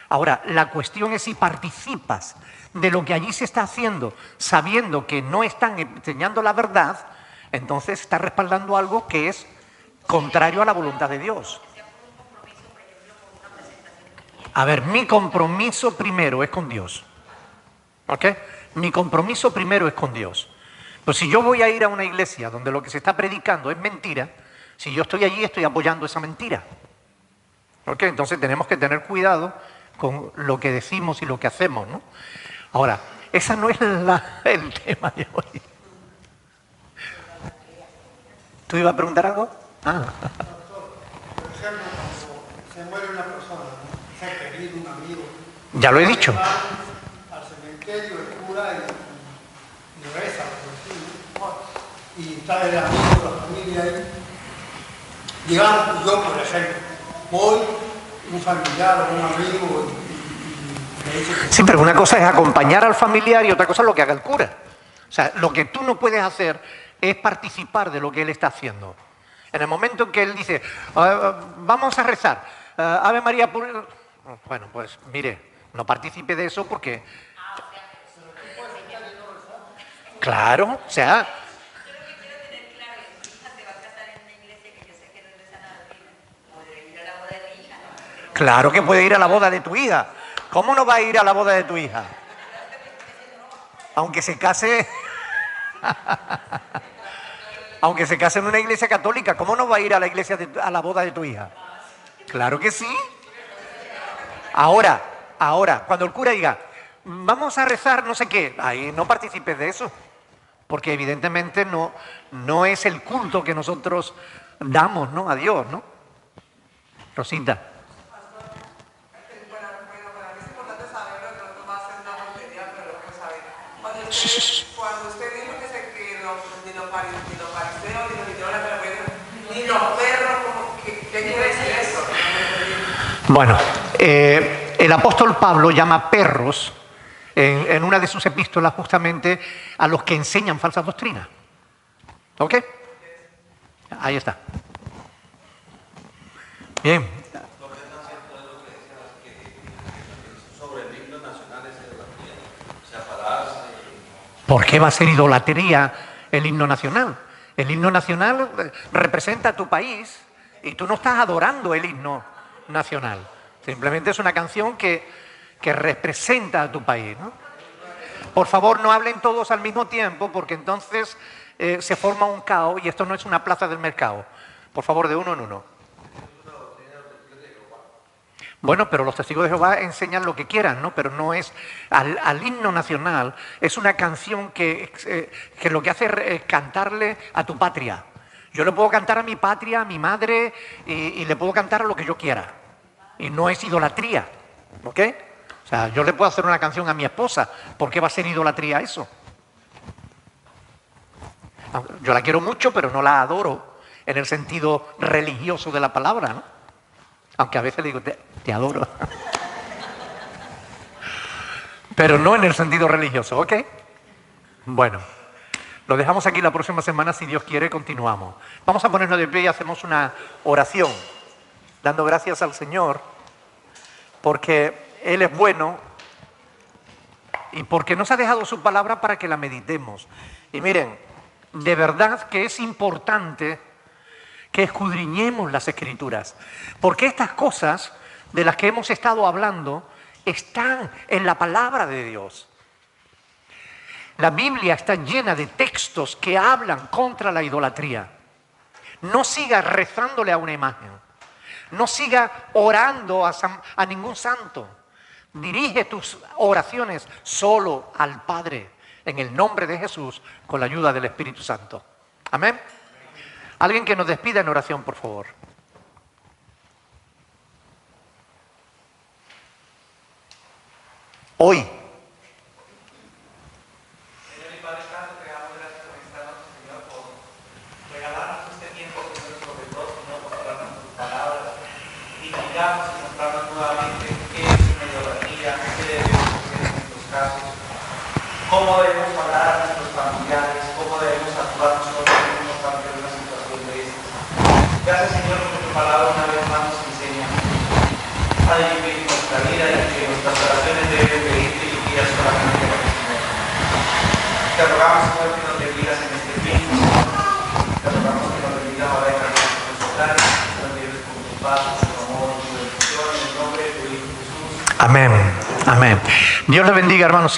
Speaker 1: Ahora, la cuestión es si participas de lo que allí se está haciendo, sabiendo que no están enseñando la verdad, entonces estás respaldando algo que es contrario a la voluntad de Dios. A ver, mi compromiso primero es con Dios. ¿Ok? Mi compromiso primero es con Dios. Pues si yo voy a ir a una iglesia donde lo que se está predicando es mentira, si yo estoy allí estoy apoyando esa mentira. ¿Ok? Entonces tenemos que tener cuidado con lo que decimos y lo que hacemos, ¿no? Ahora, esa no es el tema de hoy. ¿Tú ibas a preguntar algo? Ah.
Speaker 2: Por ejemplo, cuando se muere una persona, ¿no? Se ha querido un amigo.
Speaker 1: Ya lo he dicho.
Speaker 2: Al cementerio, el cura y reza, por decirlo, ¿no? Y está el amigo, la familia ahí. Digamos, yo, por ejemplo, voy, un familiar o un amigo, y me dice que...
Speaker 1: Sí, pero una cosa es acompañar al familiar y otra cosa es lo que haga el cura. O sea, lo que tú no puedes hacer es participar de lo que él está haciendo. En el momento en que él dice, vamos a rezar, Ave María Pura... Bueno, pues mire, no participe de eso porque... Claro, o sea... Claro que puede ir a la boda de tu hija. ¿Cómo no va a ir a la boda de tu hija? Aunque se case... Aunque se case en una iglesia católica, ¿cómo no va a ir a la iglesia a la boda de tu hija? Claro que sí. Ahora, cuando el cura diga, vamos a rezar no sé qué, ahí no participes de eso. Porque evidentemente no es el culto que nosotros damos, ¿no? A Dios, ¿no? Rosita.
Speaker 5: Cuando usted dijo que ni los fariseos, ni los idólatras, ni los perros, ¿qué quiere decir eso?
Speaker 1: Bueno, el apóstol Pablo llama perros en una de sus epístolas justamente a los que enseñan falsas doctrinas. ¿Ok? Ahí está. Bien. ¿Por qué va a ser idolatría el himno nacional? El himno nacional representa a tu país y tú no estás adorando el himno nacional. Simplemente es una canción que representa a tu país, ¿no? Por favor, no hablen todos al mismo tiempo porque entonces se forma un caos y esto no es una plaza del mercado. Por favor, de uno en uno. Bueno, pero los testigos de Jehová enseñan lo que quieran, ¿no? Pero no es... Al himno nacional es una canción que lo que hace es cantarle a tu patria. Yo le puedo cantar a mi patria, a mi madre, y le puedo cantar a lo que yo quiera. Y no es idolatría, ¿ok? O sea, yo le puedo hacer una canción a mi esposa. ¿Por qué va a ser idolatría eso? Yo la quiero mucho, pero no la adoro en el sentido religioso de la palabra, ¿no? Aunque a veces le digo, te adoro. Pero no en el sentido religioso, ¿ok? Bueno, lo dejamos aquí la próxima semana, si Dios quiere, continuamos. Vamos a ponernos de pie y hacemos una oración, dando gracias al Señor, porque Él es bueno y porque nos ha dejado su palabra para que la meditemos. Y miren, de verdad que es importante que escudriñemos las Escrituras, porque estas cosas de las que hemos estado hablando están en la palabra de Dios. La Biblia está llena de textos que hablan contra la idolatría. No siga rezándole a una imagen. No siga orando a ningún santo. Dirige tus oraciones solo al Padre, en el nombre de Jesús, con la ayuda del Espíritu Santo. Amén. Alguien que nos despida en oración, por favor. Hoy.
Speaker 6: Señor y Padre Santo, te damos gracias por esta noche, Señor, por regalarnos este tiempo, Señor, sobre todo, Señor, por hablarnos tus palabras y guiarnos y mostrarnos nuevamente qué es una idolatría, qué debemos hacer en estos casos, cómo debemos hablar a nuestros familiares, cómo debemos actuar nosotros mismos ante una situación de estas. Gracias, Señor, porque tu palabra una vez más nos enseña a vivir nuestra vida y que nuestras oraciones deben pedirte y guías solamente a ti, Señor. Te rogamos, Señor, que nos bendigas en este tiempo, Señor. Te rogamos que nos bendigas ahora en nuestros hogares, que nos lleves con tu paz, con tu amor, con tu bendición, en el nombre de tu Hijo Jesús.
Speaker 1: Amén. Amén. Dios le bendiga, hermanos.